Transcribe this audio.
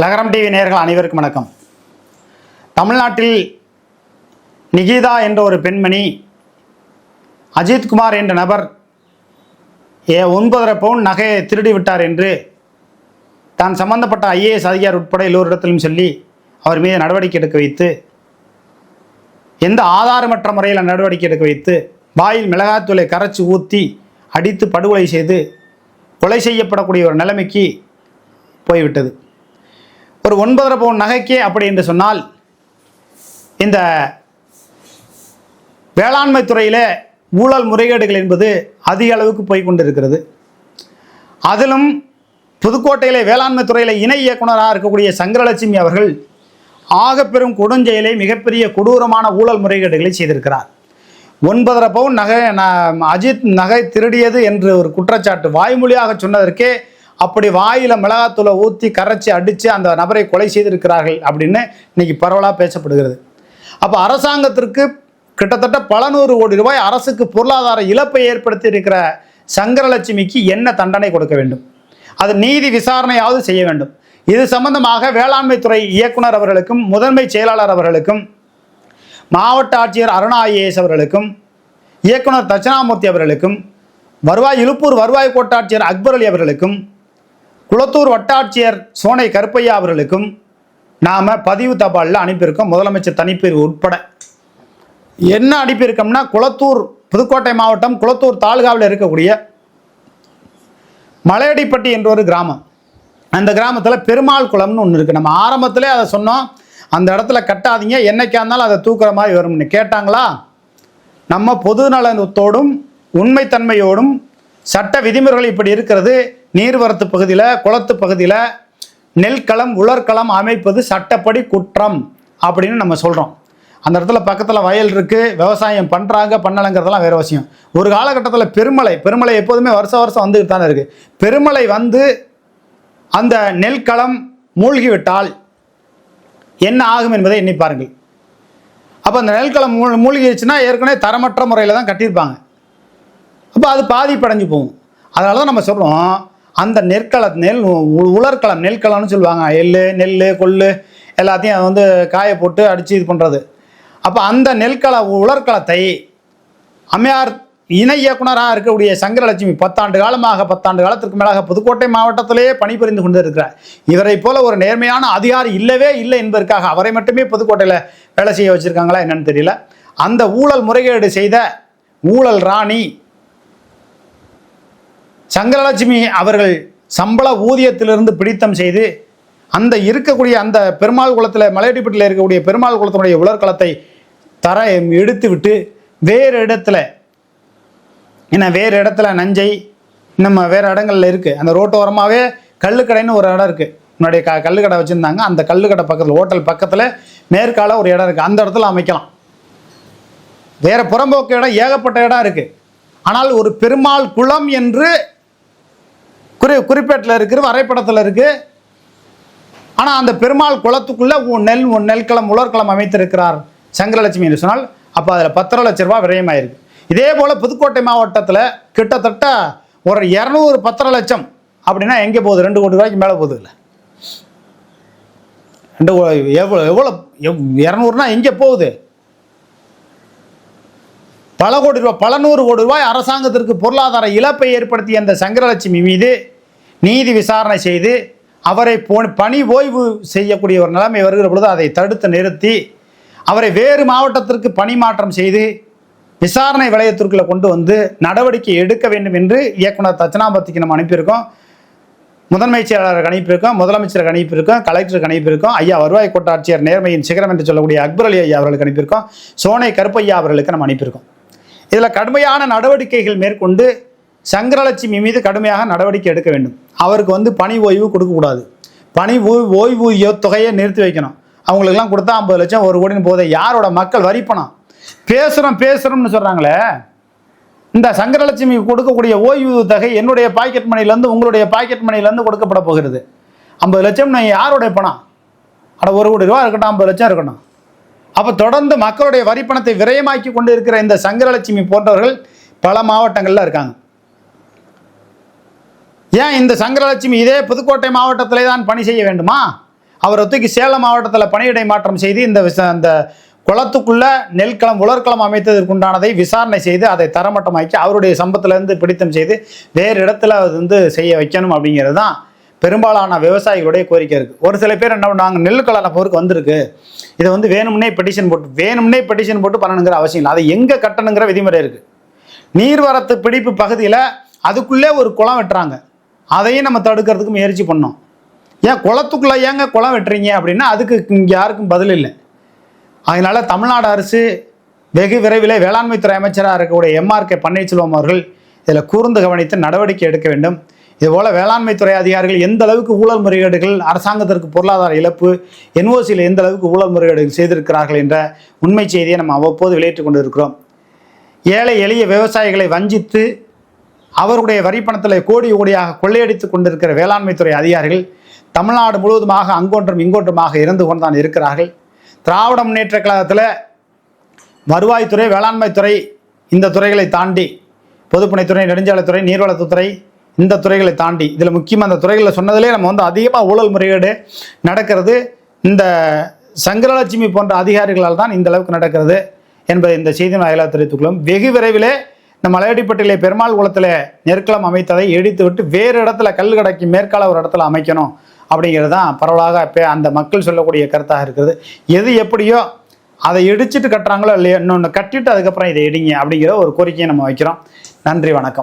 லகரம் டிவி நேயர்கள் அனைவருக்கும் வணக்கம். தமிழ்நாட்டில் நிகிதா என்ற ஒரு பெண்மணி அஜித்குமார் என்ற நபர் 9.5 பவுன் நகையை திருடி விட்டார் என்று தான் சம்பந்தப்பட்ட IAS அதிகாரி உட்பட எல்லோரிடத்திலும் சொல்லி அவர் மீது நடவடிக்கை எடுக்க வைத்து, எந்த ஆதாரமற்ற முறையில் நடவடிக்கை எடுக்க வைத்து, வாயில் மிளகாத்தூளை கரைச்சி ஊற்றி அடித்து படுகொலை செய்து கொலை செய்யப்படக்கூடிய ஒரு நிலைமைக்கு போய்விட்டது. ஒரு 9.5 பவுன் நகைக்கே அப்படி என்று சொன்னால், இந்த வேளாண்மை துறையில் ஊழல் முறைகேடுகள் என்பது அதிக அளவுக்கு போய்கொண்டிருக்கிறது. அதிலும் புதுக்கோட்டையிலே வேளாண்மை துறையில் இணை இயக்குநராக இருக்கக்கூடிய சங்கரலட்சுமி அவர்கள் ஆகப்பெரும் கொடுஞ்செயலை, மிகப்பெரிய கொடூரமான ஊழல் முறைகேடுகளை செய்திருக்கிறார். 9.5 பவுன் நகை அஜித் நகை திருடியது என்று ஒரு குற்றச்சாட்டு வாய்மொழியாக சொன்னதற்கே அப்படி வாயில் மிளகாத்தூளை ஊற்றி கரைச்சி அடித்து அந்த நபரை கொலை செய்திருக்கிறார்கள் அப்படின்னு இன்னைக்கு பரவலாக பேசப்படுகிறது. அப்போ அரசாங்கத்திற்கு கிட்டத்தட்ட பல 100 கோடி ரூபாய் அரசுக்கு பொருளாதார இழப்பை ஏற்படுத்தி இருக்கிற சங்கரலட்சுமிக்கு என்ன தண்டனை கொடுக்க வேண்டும்? அது நீதி விசாரணையாவது செய்ய வேண்டும். இது சம்பந்தமாக வேளாண்மை துறை இயக்குனர் அவர்களுக்கும், முதன்மை செயலாளர் அவர்களுக்கும், மாவட்ட ஆட்சியர் அருணா IAS அவர்களுக்கும், இயக்குனர் தட்சிணாமூர்த்தி அவர்களுக்கும், இலுப்பூர் வருவாய் கோட்டாட்சியர் அக்பர் அலி அவர்களுக்கும், குளத்தூர் வட்டாட்சியர் சோனை கருப்பையா அவர்களுக்கும் நாம் பதிவு தபாலில் அனுப்பியிருக்கோம். முதலமைச்சர் தனிப்பிரிவு உட்பட என்ன அனுப்பியிருக்கோம்னா, குளத்தூர் புதுக்கோட்டை மாவட்டம் குளத்தூர் தாலுகாவில் இருக்கக்கூடிய மலையடிப்பட்டி என்ற ஒரு கிராமம். அந்த கிராமத்தில் பெருமாள் குளம்னு ஒன்று இருக்குது. நம்ம ஆரம்பத்திலே அதை சொன்னோம், அந்த இடத்துல கட்டாதீங்க, என்னைக்கா இருந்தாலும் அதை தூக்குற மாதிரி வரும்னு. கேட்டாங்களா? நம்ம பொது நலத்தோடும் உண்மைத்தன்மையோடும் சட்ட விதிமுறைகள் இப்படி இருக்கிறது. நீர்வரத்து பகுதியில், குளத்து பகுதியில் நெல்களம் உலர்களம் அமைப்பது சட்டப்படி குற்றம் அப்படின்னு நம்ம சொல்கிறோம். அந்த இடத்துல பக்கத்தில் வயல் இருக்குது, விவசாயம் பண்ணுறாங்க, பண்ணலைங்கிறதெல்லாம் வேறு விஷயம். ஒரு காலகட்டத்தில் பெருமழை எப்போதுமே வருஷம் வந்துக்கிட்டு தானே இருக்குது. பெருமழை வந்து அந்த நெல்களம் மூழ்கிவிட்டால் என்ன ஆகும் என்பதை எண்ணி பாருங்கள். அப்போ அந்த நெல்களம் மூழ்கிடுச்சுன்னா ஏற்கனவே தரமற்ற முறையில் தான் கட்டியிருப்பாங்க. அப்போ அது பாதிப்படைஞ்சு போகும். அதனால தான் நம்ம சொல்கிறோம், அந்த உலர்களம் நெல்களம்னு சொல்லுவாங்க. நெல் கொள்ளு எல்லாத்தையும் அதை வந்து காய போட்டு அடித்து இது பண்ணுறது. அப்போ அந்த உலர்களத்தை அம்மையார் இணை இயக்குனராக இருக்கக்கூடிய சங்கரலட்சுமி 10 ஆண்டு காலத்திற்கு மேலாக புதுக்கோட்டை மாவட்டத்திலேயே பணிபுரிந்து கொண்டு இருக்கிறார். இவரை போல ஒரு நேர்மையான அதிகாரி இல்லவே இல்லை என்பதற்காக அவரை மட்டுமே புதுக்கோட்டையில் வேலை செய்ய வச்சுருக்காங்களா என்னன்னு தெரியல. அந்த ஊழல் முறைகேடு செய்த ஊழல் ராணி சங்கரலட்சுமி அவர்கள் சம்பள ஊதியத்திலிருந்து பிடித்தம் செய்து அந்த இருக்கக்கூடிய அந்த பெருமாள் குளத்தில், மலையடிப்பட்டில் இருக்கக்கூடிய பெருமாள் குளத்தினுடைய உலர்களத்தை எடுத்து விட்டு வேறு இடத்துல நஞ்சை நம்ம வேறு இடங்கள்ல இருக்குது. அந்த ரோட்டோரமாகவே கல்லுக்கடைன்னு ஒரு இடம் இருக்குது. முன்னாடி கல்லுக்கடை வச்சுருந்தாங்க. அந்த கல்லுக்கடை பக்கத்தில், ஹோட்டல் பக்கத்தில் மேற்கால ஒரு இடம் இருக்குது. அந்த இடத்துல அமைக்கலாம். வேறு புறம்போக்கு இடம் ஏகப்பட்ட இடம் இருக்குது. ஆனால் ஒரு பெருமாள் குளம் என்று குறிப்பேட்டில் இருக்குது, வரைபடத்தில் இருக்குது. ஆனால் அந்த பெருமாள் குளத்துக்குள்ளே நெல்களம் உலர்களம் அமைத்திருக்கிறார் சங்கரலட்சுமி என்று சொன்னால், அப்போ அதில் 10 லட்ச ரூபா விரயமாயிருக்கு. இதே போல் புதுக்கோட்டை மாவட்டத்தில் கிட்டத்தட்ட ஒரு 200 10 லட்சம் அப்படின்னா எங்கே போகுது? 2 கோடி ரூபாய்க்கு மேலே போகுது. இல்லை எவ்வளோ 200னா எங்கே போகுது? பல கோடி ரூபாய், பல 100 கோடி ரூபாய் அரசாங்கத்திற்கு பொருளாதார இழப்பை ஏற்படுத்திய அந்த சங்கரலட்சுமி மீது நீதி விசாரணை செய்து அவரை பணி ஓய்வு செய்யக்கூடிய ஒரு நிலைமை வருகிற பொழுது அதை தடுத்து நிறுத்தி அவரை வேறு மாவட்டத்திற்கு பணி மாற்றம் செய்து விசாரணை வளையத்திற்குள்ள கொண்டு வந்து நடவடிக்கை எடுக்க வேண்டும் என்று இயக்குனர் தட்சிணாமூர்த்திக்கு நம்ம அனுப்பியிருக்கோம். முதன்மை செயலாளருக்கு அனுப்பியிருக்கோம், முதலமைச்சருக்கு அனுப்பியிருக்கோம், கலெக்டருக்கு அனுப்பியிருக்கோம், ஐயா வருவாய் கோட்டாட்சியர் நேர்மையின் சிகரம் என்று சொல்லக்கூடிய அக்பர் அலி ஐயா அவர்களுக்கு அனுப்பியிருக்கோம், சோனை கருப்பையா அவர்களுக்கு நம்ம அனுப்பியிருக்கோம். இதில் கடுமையான நடவடிக்கைகள் மேற்கொண்டு சங்கரலட்சுமி மீது கடுமையாக நடவடிக்கை எடுக்க வேண்டும். அவருக்கு வந்து பணி ஓய்வு கொடுக்கக்கூடாது. பணி ஓய்வூதிய தொகையை நிறுத்தி வைக்கணும். அவங்களுக்கெல்லாம் கொடுத்தா 50 லட்சம் 1 கோடின்னு போதே. யாரோட மக்கள் வரிப்பணம் பேசுகிறோம்னு சொல்கிறாங்களே. இந்த சங்கரலட்சுமி கொடுக்கக்கூடிய ஓய்வு தொகை என்னுடைய பாக்கெட் மணிலேருந்து உங்களுடைய பாக்கெட் மணிலேருந்து கொடுக்கப்பட போகிறது. 50 லட்சம் யாருடைய பணம்? 1 கோடி ரூபா இருக்கட்டும், 50 லட்சம் இருக்கட்டும். அப்போ தொடர்ந்து மக்களுடைய வரிப்பணத்தை விரயமாக்கி கொண்டு இருக்கிற இந்த சங்கரலட்சுமி போன்றவர்கள் பல மாவட்டங்களில் இருக்காங்க. ஏன் இந்த சங்கரலட்சுமி இதே புதுக்கோட்டை மாவட்டத்திலே தான் பணி செய்ய வேண்டுமா? அவரை தூக்கி சேலம் மாவட்டத்தில் பணியிடை மாற்றம் செய்து அந்த குளத்துக்குள்ள நெல்களம் உலர்களம் அமைத்ததற்குண்டானதை விசாரணை செய்து அதை தரமட்டமாக்கி அவருடைய சம்பத்திலிருந்து பிடித்தம் செய்து வேறு இடத்துல அது செய்ய வைக்கணும் அப்படிங்கிறது தான் பெரும்பாலான விவசாயிகளுடைய கோரிக்கை இருக்குது. ஒரு சில பேர் என்ன பண்ணுவாங்க, நெல்லுக்கலான போருக்கு வந்திருக்கு, இதை வேணும்னே பெட்டிஷன் போட்டு பண்ணணுங்கிற அவசியம் இல்லை. அதை எங்கே கட்டணுங்கிற விதிமுறை இருக்குது. நீர்வரத்து பிடிப்பு பகுதியில் அதுக்குள்ளே ஒரு குளம் வெட்டுறாங்க, அதையும் நம்ம தடுக்கிறதுக்கு முயற்சி பண்ணோம். ஏன் குளத்துக்குள்ளே ஏங்க குளம் வெட்டுறீங்க அப்படின்னா அதுக்கு இங்கே யாருக்கும் பதில் இல்லை. அதனால தமிழ்நாடு அரசு வெகு விரைவில் வேளாண்மைத்துறை அமைச்சராக இருக்கக்கூடிய எம்ஆர்கே பன்னீர்செல்வம் அவர்கள் இதில் கூர்ந்து கவனித்து நடவடிக்கை எடுக்க வேண்டும். இதுபோல் வேளாண்மைத்துறை அதிகாரிகள் எந்த அளவுக்கு ஊழல் முறைகேடுகள், அரசாங்கத்திற்கு பொருளாதார இழப்பு, என்ஓசியில் எந்த அளவுக்கு ஊழல் முறைகேடுகள் செய்திருக்கிறார்கள் என்ற உண்மை செய்தியை நம்ம அவ்வப்போது வெளியிட்டு கொண்டு இருக்கிறோம். ஏழை எளிய விவசாயிகளை வஞ்சித்து அவருடைய வரிப்பணத்தில் கோடி கோடியாக கொள்ளையடித்து கொண்டிருக்கிற வேளாண்மைத்துறை அதிகாரிகள் தமிழ்நாடு முழுவதுமாக அங்கொன்றும் இங்கொன்றுமாக இருந்து கொண்டுதான் இருக்கிறார்கள். திராவிட முன்னேற்ற கழகத்தில் வருவாய்த்துறை, வேளாண்மைத்துறை, இந்த துறைகளை தாண்டி பொதுப்பணித்துறை, நெடுஞ்சாலைத்துறை, நீர்வளத்துறை, இந்த துறைகளை தாண்டி இதில் முக்கியமாக அந்த துறைகளில் சொன்னதிலே நம்ம அதிகமாக ஊழல் முறைகேடு நடக்கிறது இந்த சங்கரலட்சுமி போன்ற அதிகாரிகளால் தான் இந்த அளவுக்கு நடக்கிறது என்பதை இந்த செய்தி வாயிலாக தெரிவித்துக்கொள்ளும். வெகு விரைவிலே இந்த மலையடிப்பட்டிலே பெருமாள் குளத்தில் நெற்களம் அமைத்ததை எடுத்துவிட்டு வேறு இடத்துல கல் கடைக்கு மேற்கால ஒரு இடத்துல அமைக்கணும் அப்படிங்கிறது தான் பரவலாக அந்த மக்கள் சொல்லக்கூடிய கருத்தாக இருக்குது. எது எப்படியோ அதை இடிச்சிட்டு கட்டுறாங்களோ இல்லையோ, இன்னொன்று கட்டிட்டு அதுக்கப்புறம் இதை இடிங்க அப்படிங்கிற ஒரு கோரிக்கையை நம்ம வைக்கிறோம். நன்றி, வணக்கம்.